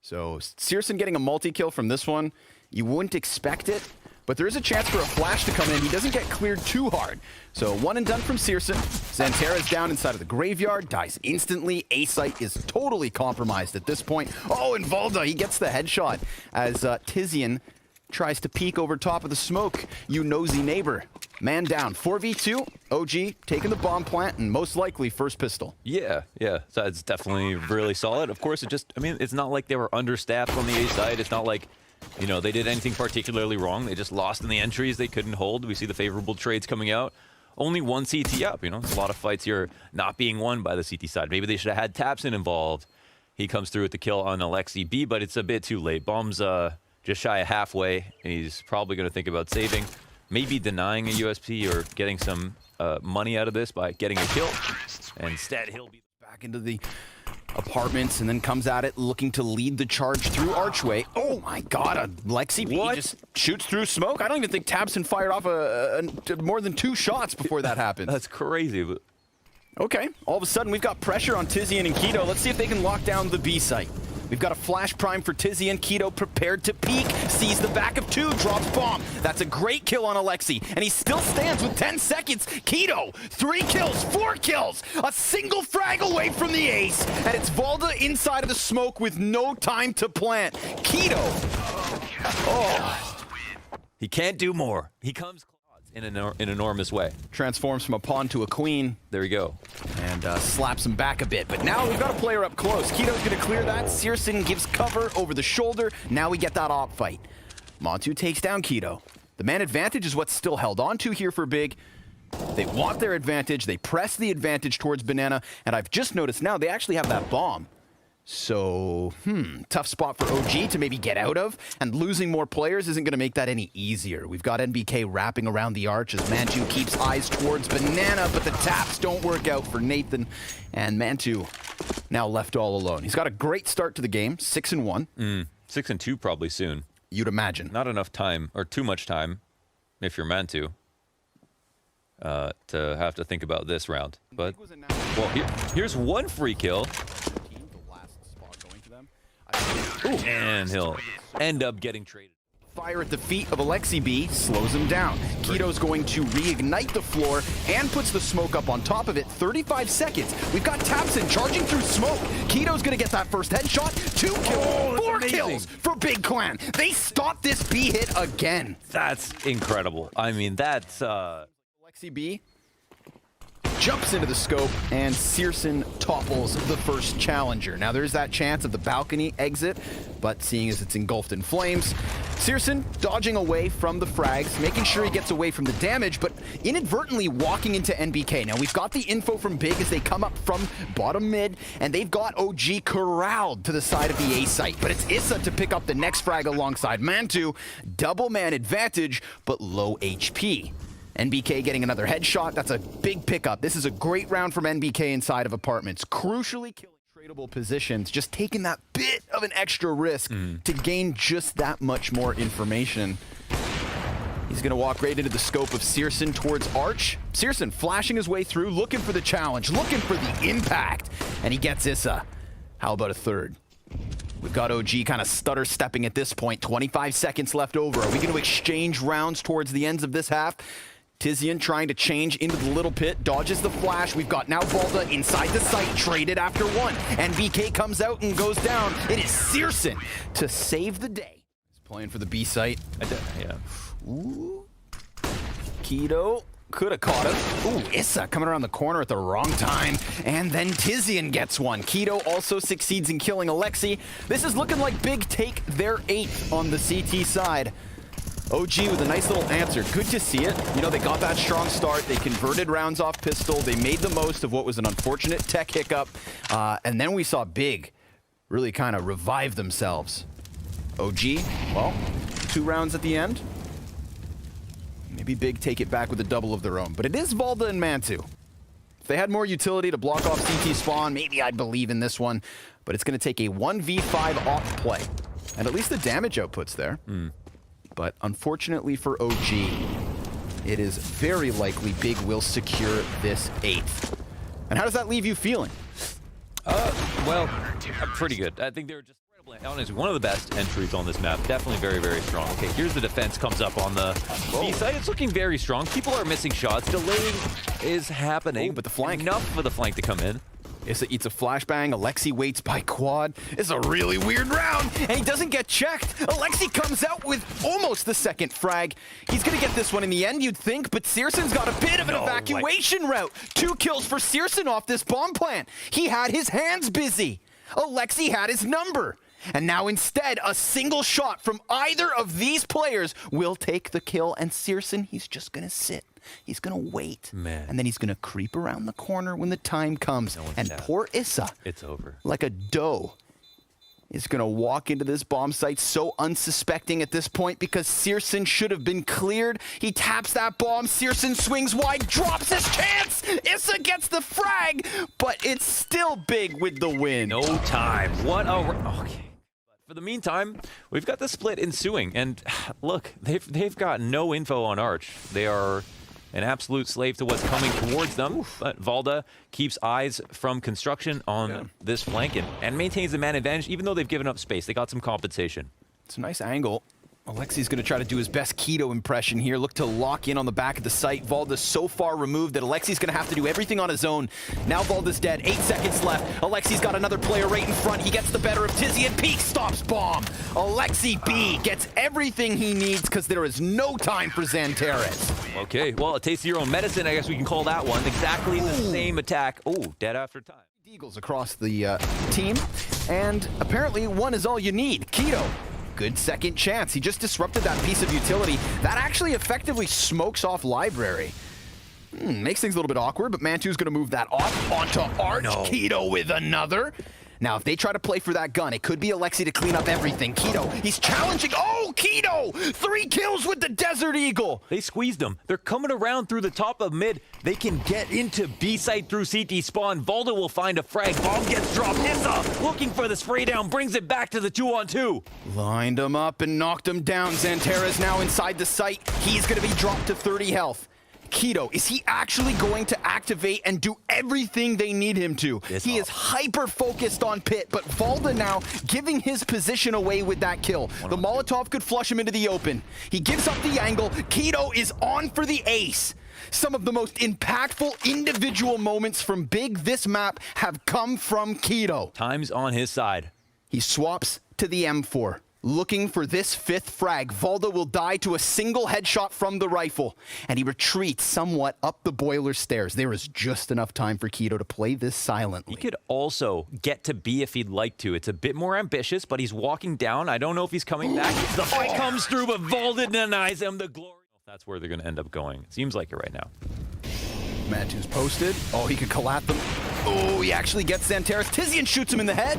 So Searson getting a multi-kill from this one, you wouldn't expect it, but there is a chance for a flash to come in. He doesn't get cleared too hard. So one and done from Searson. Xantera's down inside of the graveyard, dies instantly. A-Site is totally compromised at this point. Oh, and Valda, he gets the headshot as Tizian tries to peek over top of the smoke. You nosy neighbor. Man down. 4v2. OG taking the bomb plant and most likely first pistol. Yeah. So it's definitely really solid. Of course, it's not like they were understaffed on the A side. It's not like, they did anything particularly wrong. They just lost in the entries they couldn't hold. We see the favorable trades coming out. Only one CT up, There's a lot of fights here not being won by the CT side. Maybe they should have had Tapson involved. He comes through with the kill on Alexi B, but it's a bit too late. Bomb's just shy of halfway, and he's probably going to think about saving, maybe denying a USP or getting some money out of this by getting a kill. And instead, he'll be back into the apartments and then comes at it looking to lead the charge through Archway. Oh my god, Alexi B just shoots through smoke. I don't even think Tabson fired off more than 2 shots before that happened. That's crazy. Okay, all of a sudden we've got pressure on Tizian and Keto. Let's see if they can lock down the B site. We've got a flash prime for Tizian. Keto prepared to peek, sees the back of 2, drops bomb. That's a great kill on Alexi, and he still stands with 10 seconds. Keto, 3 kills, 4 kills, a single frag away from the ace, and it's Valda inside of the smoke with no time to plant. Keto, he can't do more. He comes in an enormous way. Transforms from a pawn to a queen. There we go. And slaps him back a bit. But now we've got a player up close. Keto's going to clear that. Searson gives cover over the shoulder. Now we get that op fight. Montu takes down Keto. The man advantage is what's still held on to here for Big. They want their advantage. They press the advantage towards Banana. And I've just noticed now they actually have that bomb. So, tough spot for OG to maybe get out of, and losing more players isn't going to make that any easier. We've got NBK wrapping around the arch as Mantu keeps eyes towards Banana, but the taps don't work out for Nathan, and Mantu now left all alone. He's got a great start to the game, 6-1. 6-2 probably soon. You'd imagine. Not enough time, or too much time, if you're Mantu, to have to think about this round. But, well, here's one free kill. Ooh. And he'll end up getting traded. Fire at the feet of Alexi B slows him down. Keto's going to reignite the floor and puts the smoke up on top of it. 35 seconds. We've got Tapson charging through smoke. Keto's going to get that first headshot. 2 kills, 4 kills for Big Clan. They stopped this B hit again. That's incredible. I mean, that's... Alexi B jumps into the scope, and Searson topples the first challenger. Now there's that chance of the balcony exit, but seeing as it's engulfed in flames, Searson dodging away from the frags, making sure he gets away from the damage, but inadvertently walking into NBK. Now we've got the info from Big as they come up from bottom mid, and they've got OG corralled to the side of the A site, but it's Issa to pick up the next frag alongside Mantu. Double man advantage, but low HP. NBK getting another headshot. That's a big pickup. This is a great round from NBK inside of apartments. Crucially killing tradable positions, just taking that bit of an extra risk to gain just that much more information. He's going to walk right into the scope of Searson towards Arch. Searson flashing his way through, looking for the challenge, looking for the impact, and he gets Issa. How about a third? We've got OG kind of stutter stepping at this point. 25 seconds left over. Are we going to exchange rounds towards the ends of this half? Tizian trying to change into the little pit, dodges the flash. We've got now Valda inside the site, traded after 1. NBK comes out and goes down. It is Searson to save the day. He's playing for the B site. Yeah. Ooh. Keto could have caught him. Ooh, Issa coming around the corner at the wrong time. And then Tizian gets one. Keto also succeeds in killing Alexi. This is looking like Big take their 8th on the CT side. OG with a nice little answer. Good to see it. They got that strong start. They converted rounds off pistol. They made the most of what was an unfortunate tech hiccup. And then we saw Big really kind of revive themselves. OG, well, 2 rounds at the end. Maybe Big take it back with a double of their own. But it is Valda and Mantu. If they had more utility to block off CT spawn, maybe I'd believe in this one. But it's going to take a 1v5 off play. And at least the damage output's there. But unfortunately for OG, it is very likely Big will secure this 8th. And how does that leave you feeling? Well, pretty good. I think they were just incredible Honestly, one of the best entries on this map. Definitely very, very strong. Okay, here's the defense comes up on the B side. It's looking very strong. People are missing shots. Delaying is happening. But the flank. Enough for the flank to come in. Issa eats a flashbang. Alexi waits by quad. It's a really weird round, and he doesn't get checked. Alexi comes out with almost the second frag. He's going to get this one in the end, you'd think, but Searson's got a bit of an evacuation route. 2 kills for Searson off this bomb plant. He had his hands busy. Alexi had his number. And now instead, a single shot from either of these players will take the kill, and Searson, he's just going to sit. He's going to wait. Man. And then he's going to creep around the corner when the time comes. And poor Issa, it's over. like a doe, is going to walk into this bomb site so unsuspecting at this point because Searson should have been cleared. He taps that bomb. Searson swings wide, drops his chance. Issa gets the frag, but it's still big with the win. No time. What a... Okay. For the meantime, we've got the split ensuing, and look, they've got no info on Arch. They are an absolute slave to what's coming towards them. But Valda keeps eyes from construction on this flank and maintains the man advantage, even though they've given up space. They got some compensation. It's a nice angle. Alexi's going to try to do his best Keto impression here. Look to lock in on the back of the site. Valda's so far removed that Alexi's going to have to do everything on his own. Now Valda's dead. 8 seconds left. Alexi's got another player right in front. He gets the better of Tizzy and Peak stops bomb. Alexi B gets everything he needs because there is no time for Xantares. Okay, well, a taste of your own medicine, I guess we can call that one. Exactly the same attack. Oh, dead after time. Eagles across the team, and apparently one is all you need. Keto. Good second chance. He just disrupted that piece of utility. That actually effectively smokes off library. Makes things a little bit awkward, but Mantu's going to move that off onto Arch. No. Keto with another. Now, if they try to play for that gun, it could be Alexi to clean up everything. Keto, he's challenging. Oh, Keto! 3 kills with the Desert Eagle. They squeezed him. They're coming around through the top of mid. They can get into B site through CT spawn. Valda will find a frag. Bomb gets dropped. Issa looking for the spray down. Brings it back to the 2-on-2. Lined him up and knocked him down. Xantares now inside the site. He's going to be dropped to 30 health. Keto, is he actually going to activate and do everything they need him to? He is hyper-focused on Pit, but Valda now giving his position away with that kill. The Molotov could flush him into the open. He gives up the angle. Keto is on for the ace. Some of the most impactful individual moments from Big this map have come from Keto. Time's on his side. He swaps to the M4. Looking for this 5th frag. Valda will die to a single headshot from the rifle, and he retreats somewhat up the boiler stairs. There is just enough time for Keto to play this silently. He could also get to B if he'd like to. It's a bit more ambitious, but he's walking down. I don't know if he's coming back. The fight comes through, but Valda denies him the glory. That's where they're going to end up going. It seems like it right now. Mantu's posted. Oh, he could collat them. Oh, he actually gets Xantares. Tizian shoots him in the head.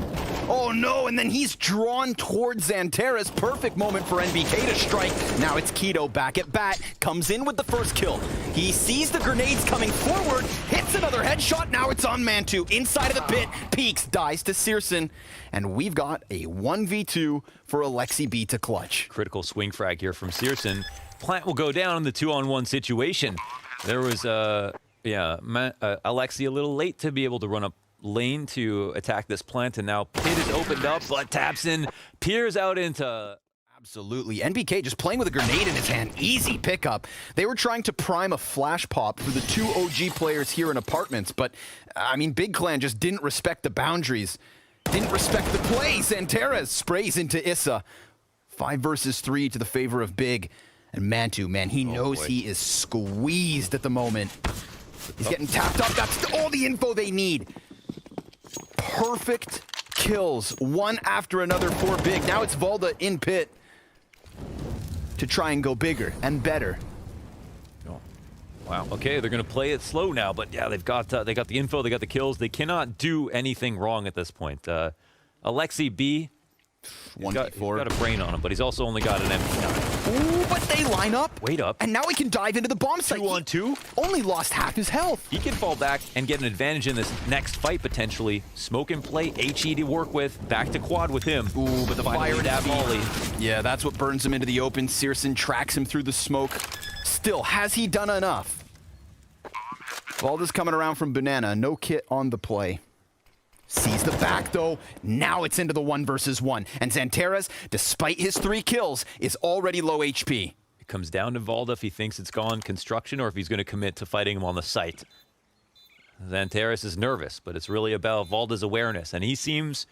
Oh, no, and then he's drawn towards Xantares. Perfect moment for NBK to strike. Now it's Keto back at bat. Comes in with the first kill. He sees the grenades coming forward. Hits another headshot. Now it's on Mantu. Inside of the pit. Peaks. Dies to Searson. And we've got a 1v2 for Alexi B to clutch. Critical swing frag here from Searson. Plant will go down in the 2-on-1 situation. There was Alexi a little late to be able to run up lane to attack this plant, and now Pit is opened up, but taps in, peers out into... Absolutely. NBK just playing with a grenade in his hand. Easy pickup. They were trying to prime a flash pop for the 2 OG players here in apartments, but, I mean, Big Clan just didn't respect the boundaries. Didn't respect the play. Xantares sprays into Issa. 5 versus 3 to the favor of Big. And Mantu, man, he knows he is squeezed at the moment. He's getting tapped up. That's all the info they need. Perfect kills, one after another for Big. Now it's Valda in pit to try and go bigger and better. Oh. Wow. Okay, they're gonna play it slow now, but yeah, they got the info, they got the kills. They cannot do anything wrong at this point. Alexi B. He's got a brain on him, but he's also only got an MP9. Ooh, but they line up. Wait up. And now he can dive into the bomb site. 2-on-2. Only lost half his health. He can fall back and get an advantage in this next fight, potentially. Smoke and play, HE to work with. Back to quad with him. Ooh, but the fire dab volley. Yeah, that's what burns him into the open. Searson tracks him through the smoke. Still, has he done enough? Valda's coming around from Banana. No kit on the play. Sees the back though, now it's into the 1 versus 1. And Xanteres, despite his 3 kills, is already low HP. It comes down to Valda if he thinks it's gone construction or if he's going to commit to fighting him on the site. Xanteres is nervous, but it's really about Valda's awareness, and he seems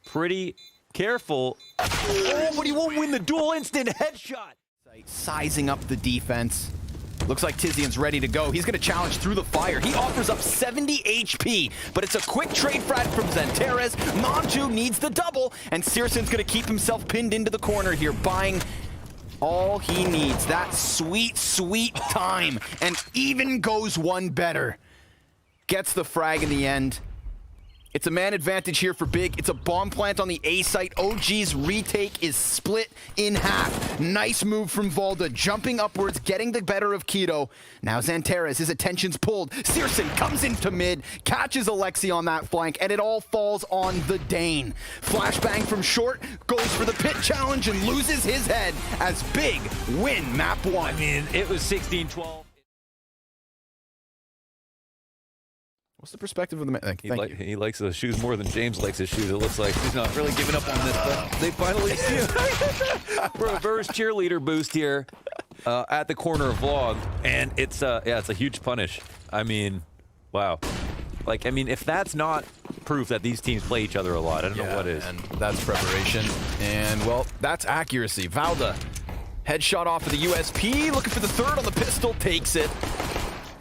pretty careful. Oh, but he won't win the dual instant headshot. Sizing up the defense. Looks like Tizian's ready to go. He's going to challenge through the fire. He offers up 70 HP, but it's a quick trade frag from Xanteres. Montu needs the double, and Searson's going to keep himself pinned into the corner here, buying all he needs. That sweet, sweet time, and even goes one better. Gets the frag in the end. It's a man advantage here for Big. It's a bomb plant on the A site. OG's retake is split in half. Nice move from Valda, jumping upwards, getting the better of Keto. Now Xanteres, his attention's pulled. Searson comes into mid, catches Alexi on that flank, and it all falls on the Dane. Flashbang from short, goes for the pit challenge and loses his head as Big win map 1. I mean, it was 16-12. What's the perspective of the man? Thank you. He likes those shoes more than James likes his shoes. It looks like he's not really giving up on this, but they finally see him. Reverse cheerleader boost here at the corner of Vlog, and it's a huge punish. I mean, wow. Like, I mean, if that's not proof that these teams play each other a lot, I don't know what is. And that's preparation, and well, that's accuracy. Valda, headshot off of the USP, looking for the third on the pistol, takes it.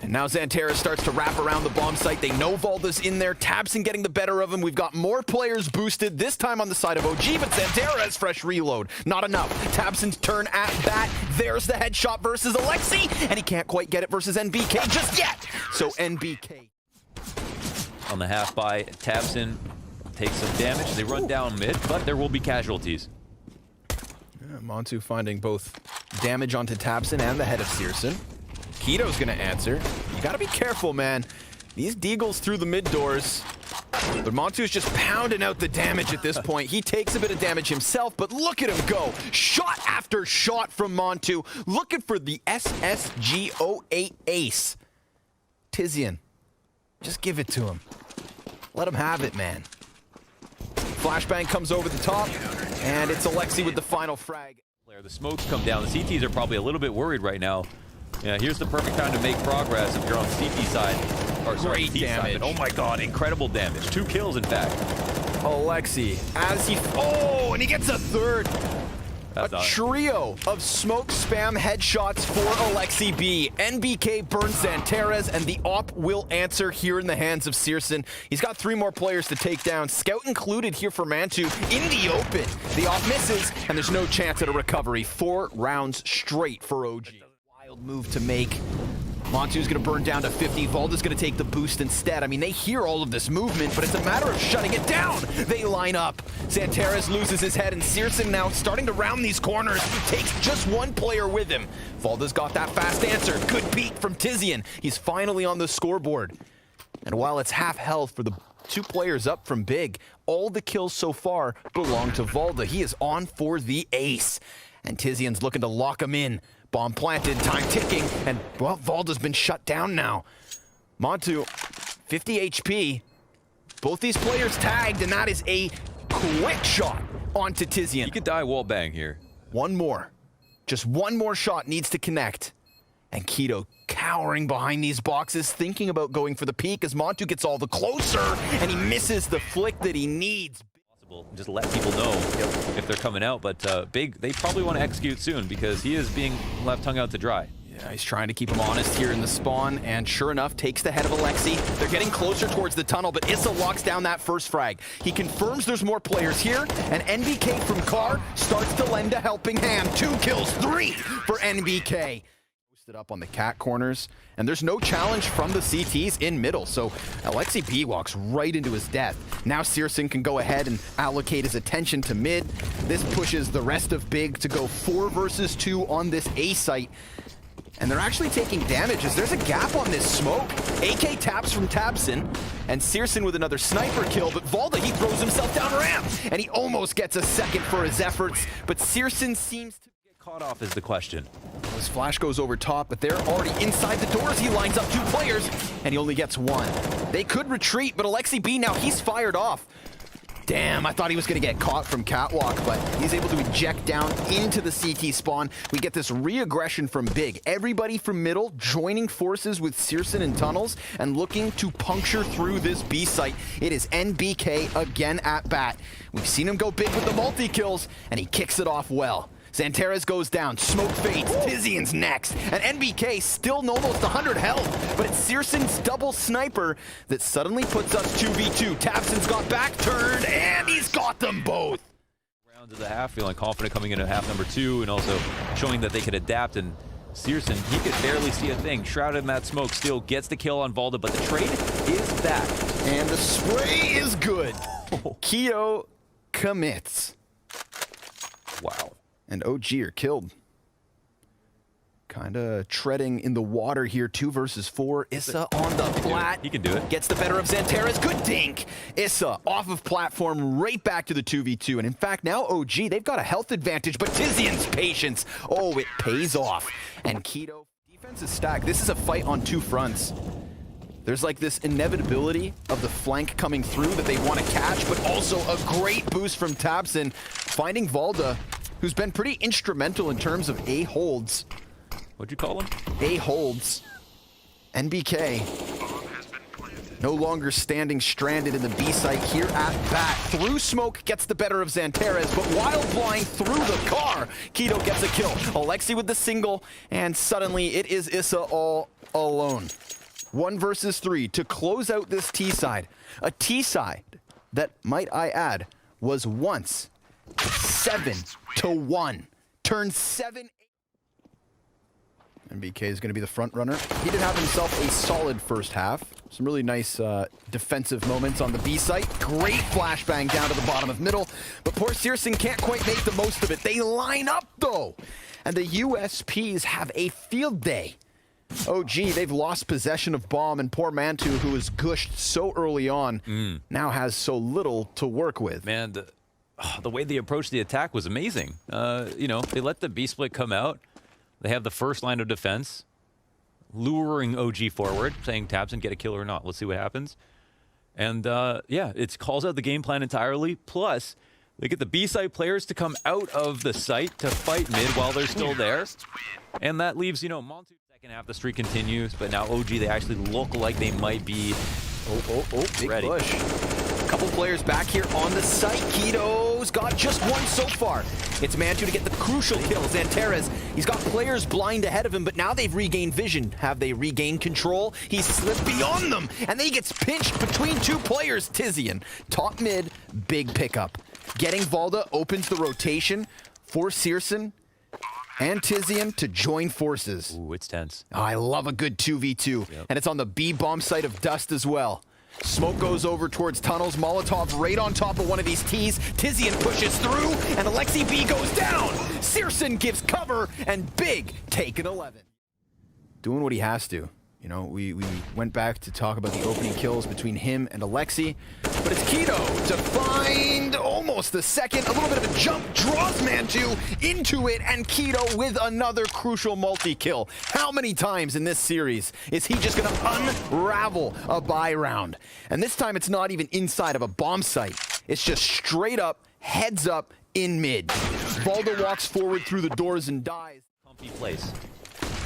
And now Xanteres starts to wrap around the bomb site. They know Valda's in there. Tabson getting the better of him. We've got more players boosted, this time on the side of OG, but Xanteres, fresh reload. Not enough. Tabson's turn at bat. There's the headshot versus Alexi, and he can't quite get it versus NBK just yet. So NBK. On the half by, Tabson takes some damage. They run down mid, but there will be casualties. Yeah, Montu finding both damage onto Tabson and the head of Searson. Keto's gonna answer. You gotta be careful, man. These deagles through the mid doors. But Montu's just pounding out the damage at this point. He takes a bit of damage himself, but look at him go. Shot after shot from Montu. Looking for the CSGO ace. Tizian, just give it to him. Let him have it, man. Flashbang comes over the top, and it's Alexi with the final frag. The smokes come down. The CTs are probably a little bit worried right now. Yeah, here's the perfect time to make progress if you're on CT side. Or sorry, Great T damage. side. Oh my god, incredible damage. 2 kills, in fact. Alexi, as he... Oh, and he gets a third. That's a trio of smoke spam headshots for Alexi B. NBK burns Xanteres, and the op will answer here in the hands of Searson. He's got 3 more players to take down. Scout included here for Mantu in the open. The op misses, and there's no chance at a recovery. 4 rounds straight for OG. Wild move to make. Montu's gonna burn down to 50. Valda's gonna take the boost instead. I mean, they hear all of this movement, but it's a matter of shutting it down. They line up. Xanteres loses his head, and Searson now starting to round these corners. Takes just 1 player with him. Valda's got that fast answer. Good peek from Tizian. He's finally on the scoreboard. And while it's half health for the 2 players up from Big, all the kills so far belong to Valda. He is on for the ace. And Tizian's looking to lock him in. Bomb planted, time ticking, and, well, Valda's been shut down now. Montu, 50 HP. Both these players tagged, and that is a quick shot onto Tizian. He could die wall bang here. 1 more. Just 1 more shot needs to connect. And Keto cowering behind these boxes, thinking about going for the peak as Montu gets all the closer, and he misses the flick that he needs. Just let people know if they're coming out, but Big, they probably want to execute soon because he is being left hung out to dry. Yeah, he's trying to keep him honest here in the spawn, and sure enough, takes the head of Alexi. They're getting closer towards the tunnel, but Issa locks down that first frag. He confirms there's more players here, and NBK from Car starts to lend a helping hand. 2 kills, 3 for NBK. Up on the cat corners, and there's no challenge from the CTs in middle, so Alexi B walks right into his death. Now Searson can go ahead and allocate his attention to mid. This pushes the rest of Big to go 4 versus 2 on this A site, and they're actually taking damage as there's a gap on this smoke. AK taps from Tabson, and Searson with another sniper kill, but Valda, he throws himself down ramp, and he almost gets a second for his efforts, but Searson seems to caught off is the question. His flash goes over top, but they're already inside the doors. He lines up 2 players, and he only gets 1. They could retreat, but Alexi B now, he's fired off. Damn, I thought he was going to get caught from Catwalk, but he's able to eject down into the CT spawn. We get this re-aggression from Big. Everybody from middle joining forces with Searson and Tunnels and looking to puncture through this B site. It is NBK again at bat. We've seen him go big with the multi-kills, and he kicks it off well. Xantares goes down, smoke fades, Tizian's next, and NBK still almost 100 health, but it's Searson's double sniper that suddenly puts us 2v2. Tabson's got back turned, and he's got them both. Rounds of the half, feeling confident coming into half number 2, and also showing that they could adapt, and Searson, he could barely see a thing. Shrouded in that smoke, still gets the kill on Valda, but the trade is back. And the spray is good. Keto commits. Wow. And OG are killed. Kind of treading in the water here, 2 versus 4. Issa on the plat. He can do it. Gets the better of Xantares. Good dink. Issa off of platform, right back to the 2v2. And in fact, now OG, they've got a health advantage, but Tizian's patience, oh, it pays off. And Keto, defense is stacked. This is a fight on 2 fronts. There's like this inevitability of the flank coming through that they want to catch, but also a great boost from Tabson, finding Valda, who's been pretty instrumental in terms of A holds. What'd you call him? A holds. NBK no longer standing stranded in the B site here at bat. Through smoke gets the better of Xantares, but while flying through the car, Keto gets a kill. Alexi with the single, and suddenly it is Issa all alone. 1 versus 3 to close out this T side. A T side that, might I add, was once 7-1. Turned 7. NBK is going to be the front runner. He did have himself a solid first half. Some really nice defensive moments on the B site. Great flashbang down to the bottom of middle. But poor Searson can't quite make the most of it. They line up, though. And the USPs have a field day. Oh, gee, they've lost possession of bomb, and poor Mantu, who was gushed so early on, now has so little to work with. Man, the way they approached the attack was amazing. You know, they let the B split come out. They have the first line of defense, luring OG forward, saying Tabson, get a kill or not. Let's see what happens. And yeah, it calls out the game plan entirely. Plus, they get the B site players to come out of the site to fight mid while they're still there. And that leaves, you know, Montu. Second half, the streak continues, but now OG, they actually look like they might be big ready. Push. A couple players back here on the site. Keto's got just 1 so far. It's Mantu to get the crucial kill. Xantares, he's got players blind ahead of him, but now they've regained vision. Have they regained control? He slipped beyond them, and then he gets pinched between 2 players. Tizian, top mid, big pickup. Getting Valda opens the rotation for Searson and Tizian to join forces. Ooh, it's tense. Oh, I love a good 2v2. And it's on the B bomb site of Dust as well. Smoke goes over towards Tunnels. Molotov right on top of one of these T's. Tizian pushes through, and Alexi B goes down. Searson gives cover, and Big taking 11. Doing what he has to. You know, we went back to talk about the opening kills between him and Alexi, but it's Keto to find almost the second. A little bit of a jump, draws Mantu into it, and Keto with another crucial multi-kill. How many times in this series is he just gonna unravel a buy round? And this time it's not even inside of a bomb site. It's just straight up, heads up, in mid. Valda walks forward through the doors and dies. Comfy place.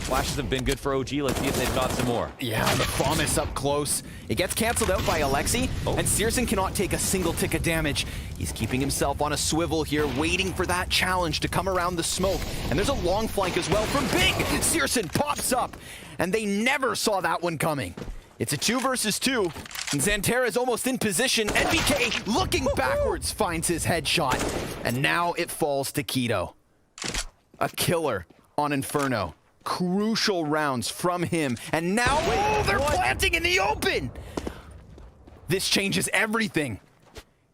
Flashes have been good for OG. Let's see if they've got some more. Yeah, the promise up close. It gets canceled out by Alexi, and Searson cannot take a single tick of damage. He's keeping himself on a swivel here, waiting for that challenge to come around the smoke. And there's a long flank as well from Big. Searson pops up, and they never saw that one coming. It's a 2 versus 2, and Xantares almost in position. NBK looking backwards finds his headshot, and now it falls to Keto. A killer on Inferno. Crucial rounds from him, and now they're planting in the open. This changes everything.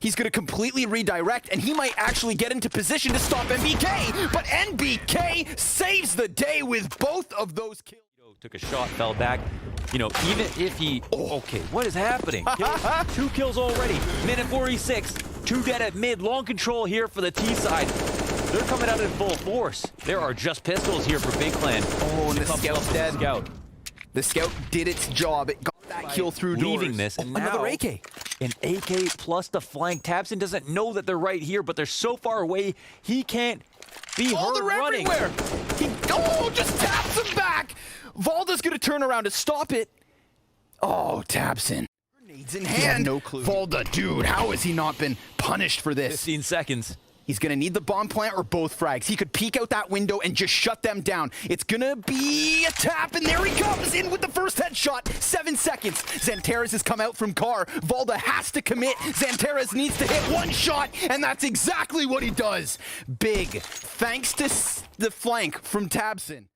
He's going to completely redirect, and he might actually get into position to stop NBK, but NBK saves the day with both of those kills. Took a shot, fell back. You know, even if he... Okay, what is happening? 2 kills already. Minute 46. 2 dead at mid. Long control here for the T side. They're coming out in full force. There are just pistols here for Big Clan. Oh, and the scout's dead. Scout. The scout did its job. It got that kill through Leaving doors. this, and Another now AK. An AK plus the flank. Tabson doesn't know that they're right here, but they're so far away, he can't be Oh, heard they're running. everywhere. He just taps him back. Valda's gonna turn around to stop it. Oh, Tabson. Grenades in hand. no clue. Valda, dude, how has he not been punished for this? 15 seconds. He's gonna need the bomb plant or both frags. He could peek out that window and just shut them down. It's gonna be a tap, and there he comes in with the first headshot. 7 seconds. Xantares has come out from car. Valda has to commit. Xantares needs to hit one shot, and that's exactly what he does. Big, thanks to the flank from Tabson.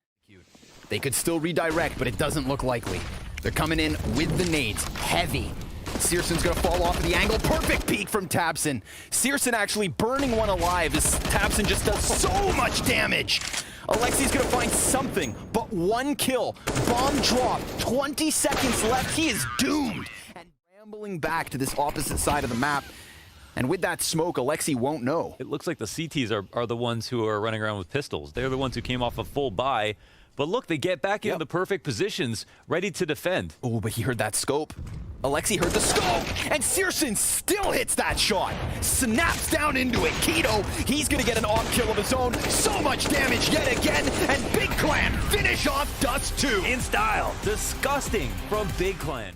They could still redirect, but it doesn't look likely. They're coming in with the nades, heavy. Searson's gonna fall off of the angle. Perfect peek from Tabson. Searson actually burning one alive as Tabson just does so much damage. Alexi's gonna find something, but one kill. Bomb drop, 20 seconds left. He is doomed. And rambling back to this opposite side of the map. And with that smoke, Alexi won't know. It looks like the CTs are the ones who are running around with pistols. They're the ones who came off a full buy. But look, they get back into the perfect positions, ready to defend. Oh, but he heard that scope. Alexi heard the scope, and Searson still hits that shot. Snaps down into it. Keto, he's gonna get an off kill of his own. So much damage yet again, and Big Clan finish off Dust 2. In style. Disgusting from Big Clan.